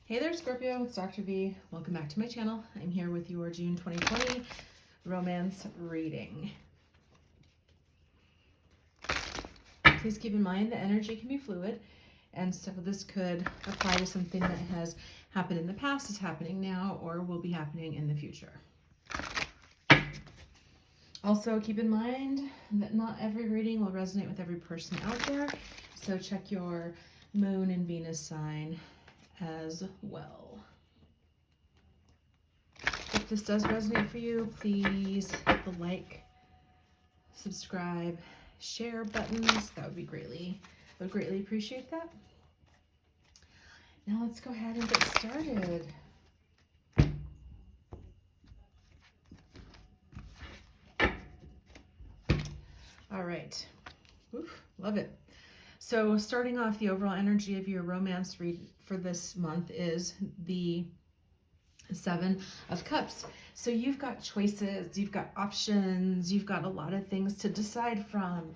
Hey there, Scorpio, it's Dr. V. Welcome back to my channel. I'm here with your June 2020 romance reading. Please keep in mind the energy can be fluid, and so this could apply to something that has happened in the past, is happening now, or will be happening in the future. Also, keep in mind that not every reading will resonate with every person out there, so check your moon and Venus sign as well. If this does resonate for you, please hit the like, subscribe, share buttons. That would be I would greatly appreciate that. Now let's go ahead and get started. All right. Oof, love it. So starting off, the overall energy of your romance read for this month is the Seven of Cups. So you've got choices, you've got options, you've got a lot of things to decide from,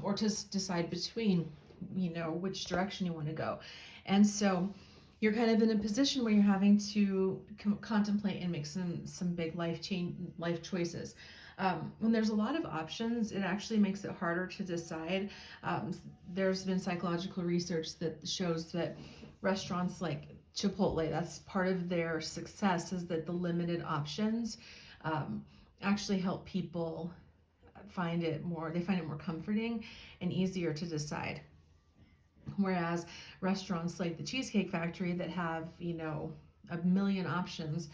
or to decide between, you know, which direction you want to go. And so you're kind of in a position where you're having to contemplate and make some big life choices. When there's a lot of options, it actually makes it harder to decide. There's been psychological research that shows that restaurants like Chipotle, that's part of their success, is that the limited options actually help people find it more comforting and easier to decide. Whereas restaurants like the Cheesecake Factory that have, you know, a million options,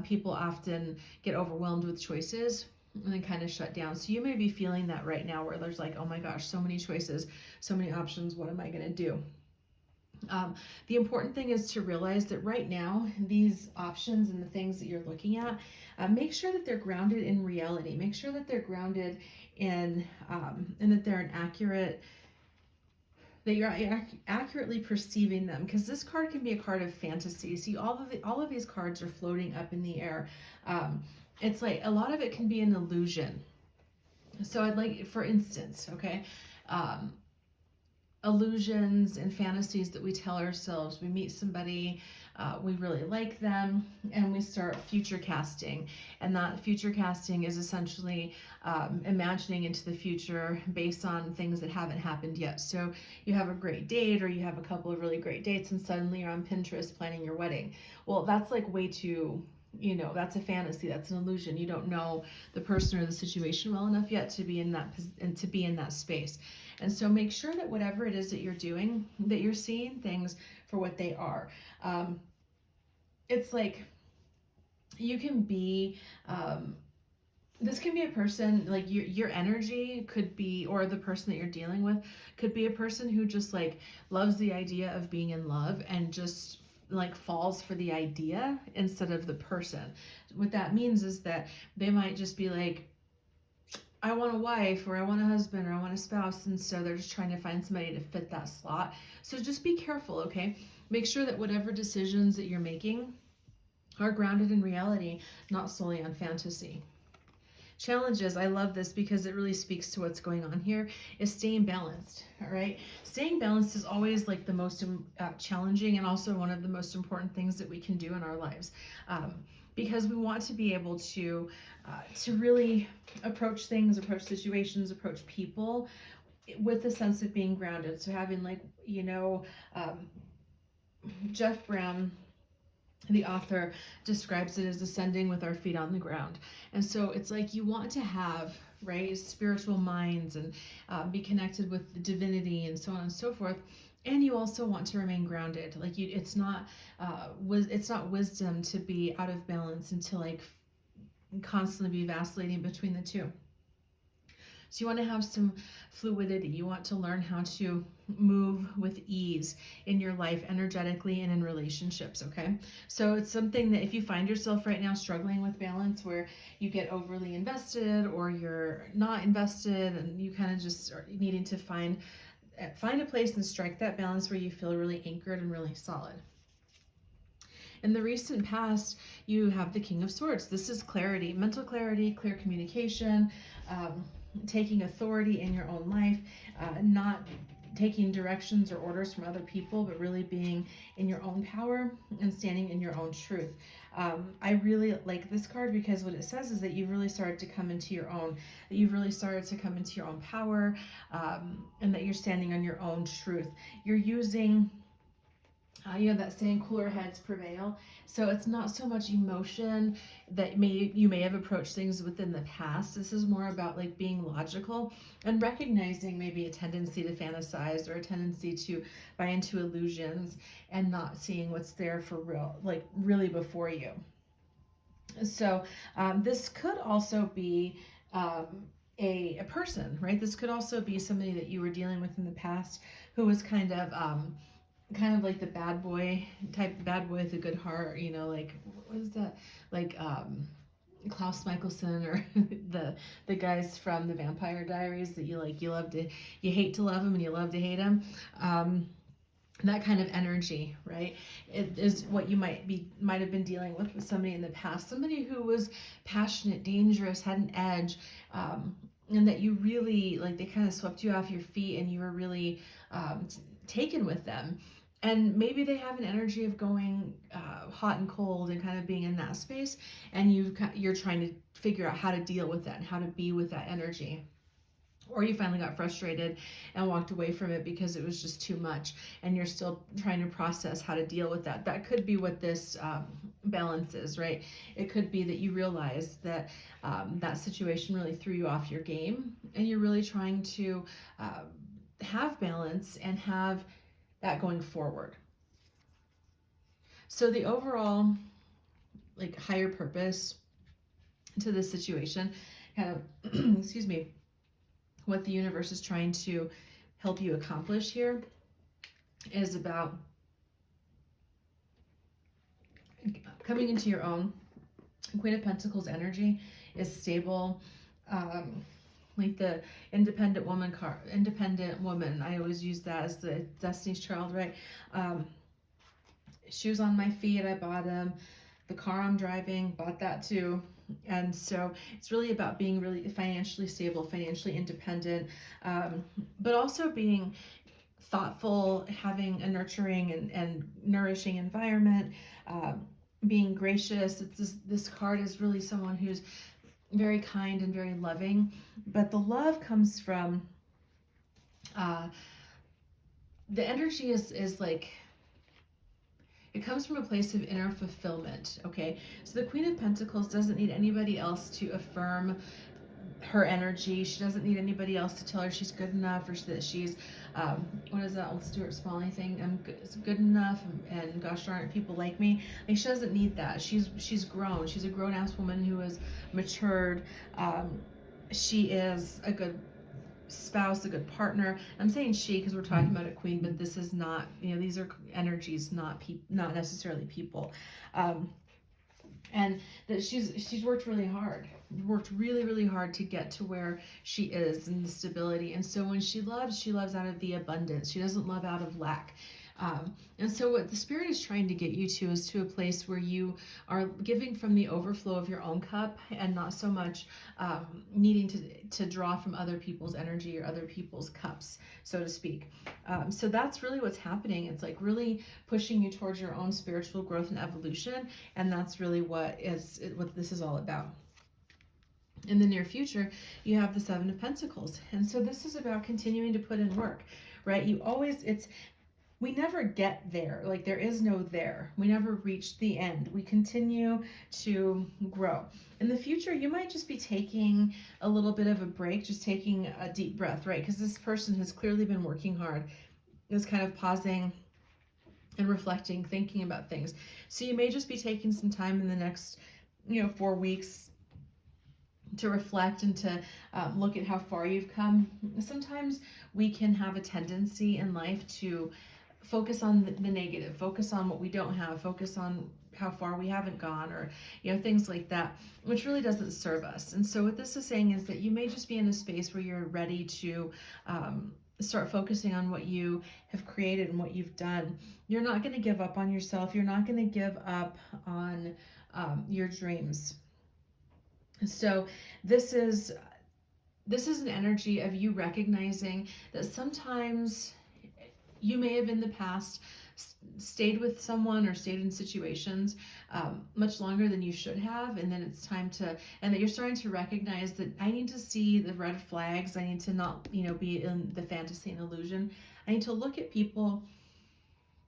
people often get overwhelmed with choices and then kind of shut down. So you may be feeling that right now, where there's like, oh my gosh, so many choices, so many options, what am I going to do? The important thing is to realize that right now, these options and the things that you're looking at, make sure that they're grounded in reality. Make sure that they're grounded in, and that they're that you're accurately perceiving them, because this card can be a card of fantasy. See, all of these cards are floating up in the air. It's like a lot of it can be an illusion. So I'd like, for instance, okay, illusions and fantasies that we tell ourselves. We meet somebody, we really like them, and we start future casting. And that future casting is essentially imagining into the future based on things that haven't happened yet. So you have a great date, or you have a couple of really great dates, and suddenly you're on Pinterest planning your wedding. Well, that's like way too, you know, that's a fantasy, that's an illusion. You don't know the person or the situation well enough yet to be in that space. And so make sure that whatever it is that you're doing, that you're seeing things for what they are. It's like you can be, this can be a person, like your energy could be, or the person that you're dealing with could be a person who just like loves the idea of being in love and just like falls for the idea instead of the person. What that means is that they might just be like, I want a wife, or I want a husband, or I want a spouse, and so they're just trying to find somebody to fit that slot. So just be careful, okay? Make sure that whatever decisions that you're making are grounded in reality, not solely on fantasy. Challenges, I love this because it really speaks to what's going on here, is staying balanced. All right, staying balanced is always like the most challenging, and also one of the most important things that we can do in our lives, because we want to be able to really approach things, approach situations, approach people with a sense of being grounded. So having, like, you know, Jeff Brown, the author, describes it as ascending with our feet on the ground. And so it's like you want to have, right, spiritual minds and be connected with the divinity and so on and so forth. And you also want to remain grounded. Like it's not wisdom to be out of balance and to like constantly be vacillating between the two. So you want to have some fluidity. You want to learn how to move with ease in your life, energetically and in relationships, okay? So it's something that if you find yourself right now struggling with balance, where you get overly invested or you're not invested, and you kind of just are needing to find a place and strike that balance where you feel really anchored and really solid. In the recent past, you have the King of Swords. This is clarity, mental clarity, clear communication, taking authority in your own life, not taking directions or orders from other people, but really being in your own power and standing in your own truth. I really like this card because what it says is that you've really started to come into your own, that you've really started to come into your own power, and that you're standing on your own truth. You're using that saying, cooler heads prevail. So it's not so much emotion that you may have approached things within the past. This is more about like being logical and recognizing maybe a tendency to fantasize or a tendency to buy into illusions and not seeing what's there for real, like really before you. So this could also be a person, right? This could also be somebody that you were dealing with in the past who was kind of like the bad boy type, bad boy with a good heart, like what is that, like Klaus Michelson, or the guys from the Vampire Diaries that you hate to love him and you love to hate him. That kind of energy, right? It is what you might have been dealing with somebody in the past, somebody who was passionate, dangerous, had an edge, and that you really like, they kind of swept you off your feet and you were really taken with them. And maybe they have an energy of going hot and cold and kind of being in that space, and you're trying to figure out how to deal with that and how to be with that energy. Or you finally got frustrated and walked away from it because it was just too much, and you're still trying to process how to deal with that. That could be what this balance is, right? It could be that you realize that that situation really threw you off your game, and you're really trying to have balance and have that going forward. So the overall like higher purpose to this situation, kind of excuse me, what the universe is trying to help you accomplish here is about coming into your own. Queen of Pentacles energy is stable, like the independent woman card, independent woman. I always use that as the Destiny's Child, right? Shoes on my feet, I bought them. The car I'm driving, bought that too. And so it's really about being really financially stable, financially independent, but also being thoughtful, having a nurturing and nourishing environment, being gracious. This card is really someone who's very kind and very loving, but the love comes from the energy is like, it comes from a place of inner fulfillment, okay? So the Queen of Pentacles doesn't need anybody else to affirm her energy. She doesn't need anybody else to tell her she's good enough, or that she's, what is that old Stuart Smalley thing? I'm good enough, and gosh darn it, people like me. Like, she doesn't need that. She's grown. She's a grown-ass woman who has matured. She is a good spouse, a good partner. I'm saying she because we're talking about a queen, but this is not, these are energies, not necessarily people. And that she's worked really hard, really hard to get to where she is in the stability. And so when she loves out of the abundance. She doesn't love out of lack. And so what the Spirit is trying to get you to is to a place where you are giving from the overflow of your own cup, and not so much needing to draw from other people's energy or other people's cups, so to speak. So that's really what's happening. It's like really pushing you towards your own spiritual growth and evolution, and that's really what this is all about. In the near future, you have the Seven of Pentacles, and so this is about continuing to put in work, right? We never get there. Like, there is no there. We never reach the end. We continue to grow. In the future, you might just be taking a little bit of a break, just taking a deep breath, right? Because this person has clearly been working hard, is kind of pausing and reflecting, thinking about things. So you may just be taking some time in the next, 4 weeks to reflect and to look at how far you've come. Sometimes we can have a tendency in life to focus on the negative, focus on what we don't have, focus on how far we haven't gone, or things like that, which really doesn't serve us. And so what this is saying is that you may just be in a space where you're ready to start focusing on what you have created and what you've done. You're not going to give up on yourself. You're not going to give up on your dreams. So this is an energy of you recognizing that sometimes You may have in the past stayed with someone or stayed in situations much longer than you should have, and then it's time to, and that you're starting to recognize that I need to see the red flags. I need to not, be in the fantasy and illusion. I need to look at people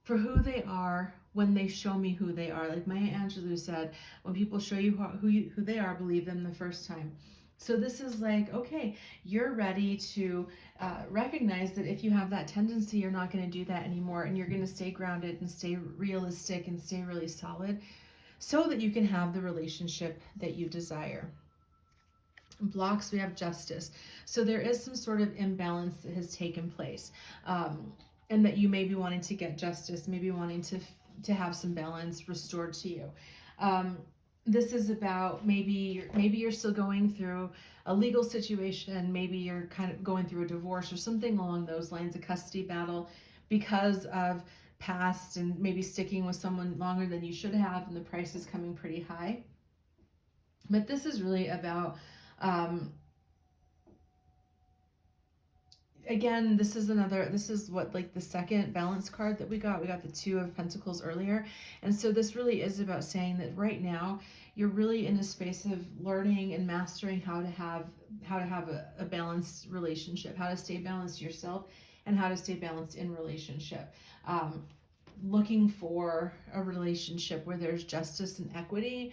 for who they are when they show me who they are. Like Maya Angelou said, when people show you who they are, believe them the first time. So this is like, okay, you're ready to recognize that if you have that tendency, you're not going to do that anymore, and you're going to stay grounded and stay realistic and stay really solid so that you can have the relationship that you desire. Blocks, we have justice. So there is some sort of imbalance that has taken place. And that you may be wanting to get justice, maybe wanting to have some balance restored to you. This is about maybe you're still going through a legal situation, maybe you're kind of going through a divorce or something along those lines, a custody battle, because of past and maybe sticking with someone longer than you should have, and the price is coming pretty high. But this is really about again, this is what, like, the second balance card that we got the Two of Pentacles earlier, and so this really is about saying that right now you're really in a space of learning and mastering how to have a balanced relationship, how to stay balanced yourself, and how to stay balanced in relationship. Looking for a relationship where there's justice and equity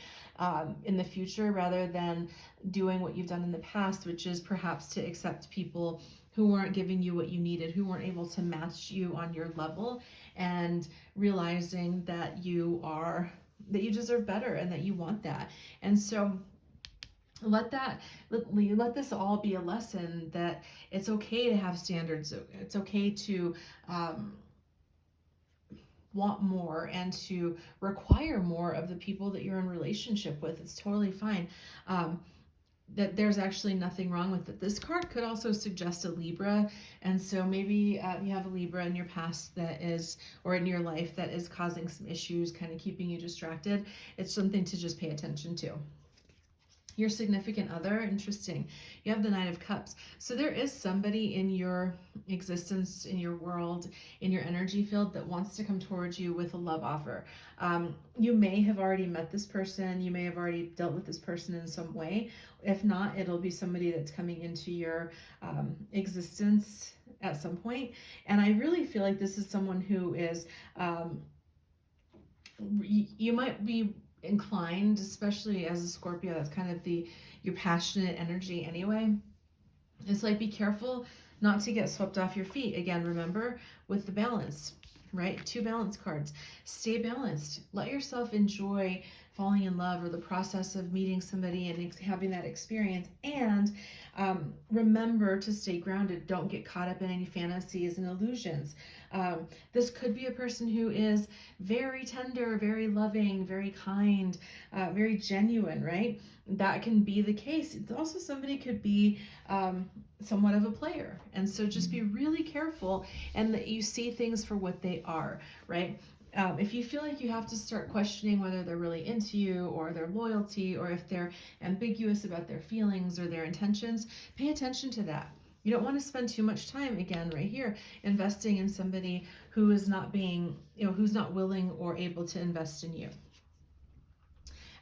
in the future, rather than doing what you've done in the past, which is perhaps to accept people who weren't giving you what you needed, who weren't able to match you on your level, and realizing that you deserve better and that you want that. And so let this all be a lesson that it's okay to have standards. It's okay to want more and to require more of the people that you're in relationship with. It's totally fine. That there's actually nothing wrong with it. This card could also suggest a Libra, and so maybe you have a Libra in your past that is, or in your life, that is causing some issues, kind of keeping you distracted. It's something to just pay attention to. Your significant other, interesting. You have the Knight of Cups. So there is somebody in your existence, in your world, in your energy field that wants to come towards you with a love offer. You may have already met this person. You may have already dealt with this person in some way. If not, it'll be somebody that's coming into your existence at some point. And I really feel like this is someone who is, you might be inclined, especially as a Scorpio, that's kind of your passionate energy anyway. It's like, be careful not to get swept off your feet. Again, remember with the balance, right? Two balance cards. Stay balanced. Let yourself enjoy falling in love, or the process of meeting somebody and having that experience. And remember to stay grounded. Don't get caught up in any fantasies and illusions. This could be a person who is very tender, very loving, very kind, very genuine, right? That can be the case. It's also, somebody could be somewhat of a player. And so just be really careful, and that you see things for what they are, right? If you feel like you have to start questioning whether they're really into you, or their loyalty, or if they're ambiguous about their feelings or their intentions, pay attention to that. You don't want to spend too much time, again, right here, investing in somebody who is not who's not willing or able to invest in you.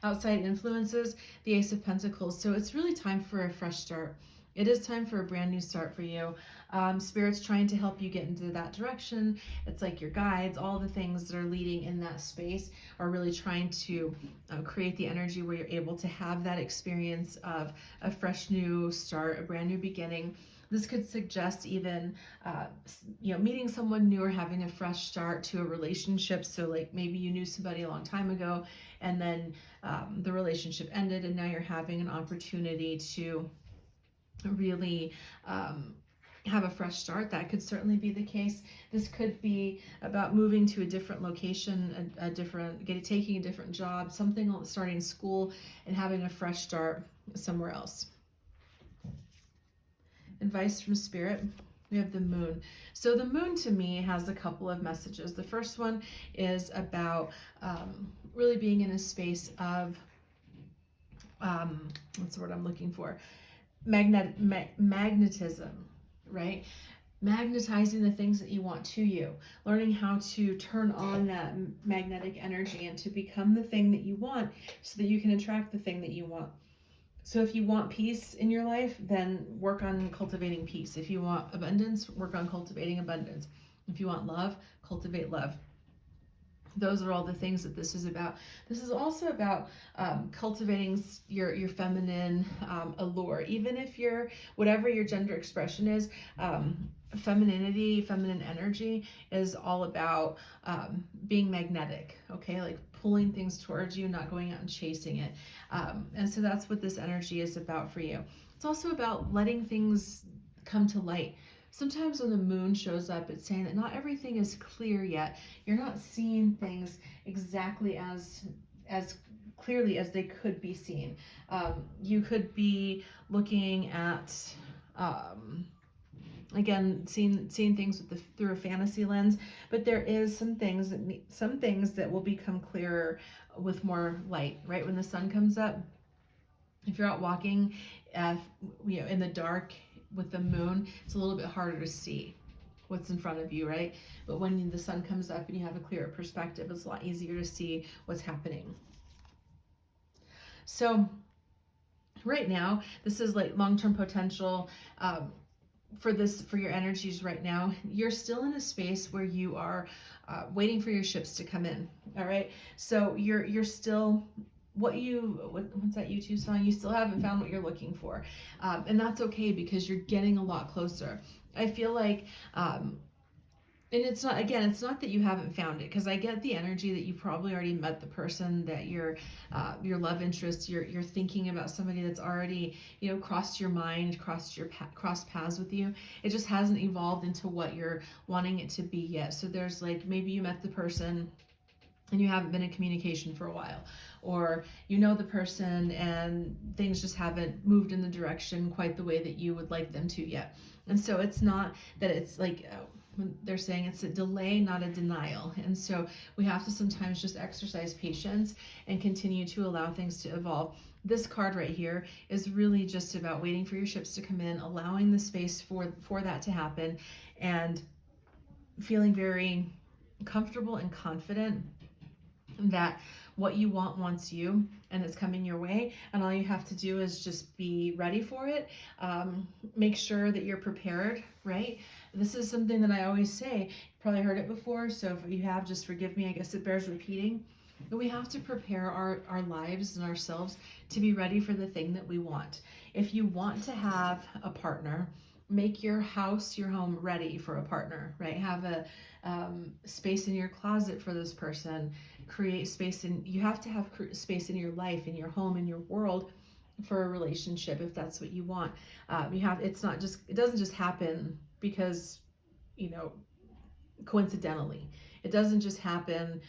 Outside influences, the Ace of Pentacles. So it's really time for a fresh start. It is time for a brand new start for you. Spirit's trying to help you get into that direction. It's like your guides, all the things that are leading in that space, are really trying to create the energy where you're able to have that experience of a fresh new start, a brand new beginning. This could suggest even, meeting someone new, or having a fresh start to a relationship. So like, maybe you knew somebody a long time ago, and then the relationship ended, and now you're having an opportunity to really have a fresh start. That could certainly be the case. This could be about moving to a different location, taking a different job, starting school, and having a fresh start somewhere else. Advice from Spirit. We have the Moon. So the Moon, to me, has a couple of messages. The first one is about really being in a space of, what's the word I'm looking for? Magnetism, right? magnetizing the things that you want to you, learning how to turn on that magnetic energy and to become the thing that you want so that you can attract the thing that you want. So if you want peace in your life, then work on cultivating peace. If you want abundance, work on cultivating abundance. If you want love, cultivate love. Those are all the things that this is about. This is also about cultivating your feminine allure. Even if you're, whatever your gender expression is, femininity, feminine energy is all about being magnetic, okay? Like pulling things towards you, not going out and chasing it. And so that's what this energy is about for you. It's also about letting things come to light. Sometimes when the moon shows up, it's saying that not everything is clear yet. You're not seeing things exactly as clearly as they could be seen. You could be looking at again, seeing things through a fantasy lens, but there is some things that will become clearer with more light. Right when the sun comes up, if you're out walking, in the dark with the moon, it's a little bit harder to see what's in front of you, right? But when the sun comes up and you have a clearer perspective, it's a lot easier to see what's happening. So right now, this is like long-term potential. For your energies right now, you're still in a space where you are waiting for your ships to come in. All right, so you're still what's that YouTube song? You still haven't found what you're looking for, and that's okay because you're getting a lot closer. I feel like and it's not that you haven't found it, because I get the energy that you probably already met the person that your love interest, you're thinking about somebody that's already, crossed your mind, crossed paths with you. It just hasn't evolved into what you're wanting it to be yet. So there's like, maybe you met the person and you haven't been in communication for a while, or the person and things just haven't moved in the direction quite the way that you would like them to yet. And so it's not that it's like they're saying it's a delay, not a denial. And so we have to sometimes just exercise patience and continue to allow things to evolve. This card right here is really just about waiting for your ships to come in, allowing the space for that to happen, and feeling very comfortable and confident that what you want wants you, and it's coming your way, and all you have to do is just be ready for it. Make sure that you're prepared, right? This is something that I always say. You probably heard it before, so if you have, just forgive me. I guess it bears repeating. But we have to prepare our lives and ourselves to be ready for the thing that we want. If you want to have a partner, make your house, your home ready for a partner, right? Have a space in your closet for this person. Create space you have to have space in your life, in your home, in your world for a relationship, if that's what you want. It doesn't just happen because, coincidentally. It doesn't just happen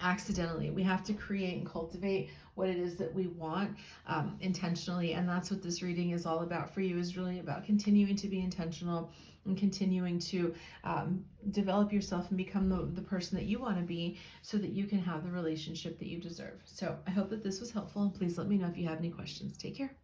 accidentally. We have to create and cultivate what it is that we want intentionally, and that's what this reading is all about for you. Is really about continuing to be intentional and continuing to develop yourself and become the person that you want to be, so that you can have the relationship that you deserve. So I hope that this was helpful, and please let me know if you have any questions. Take care.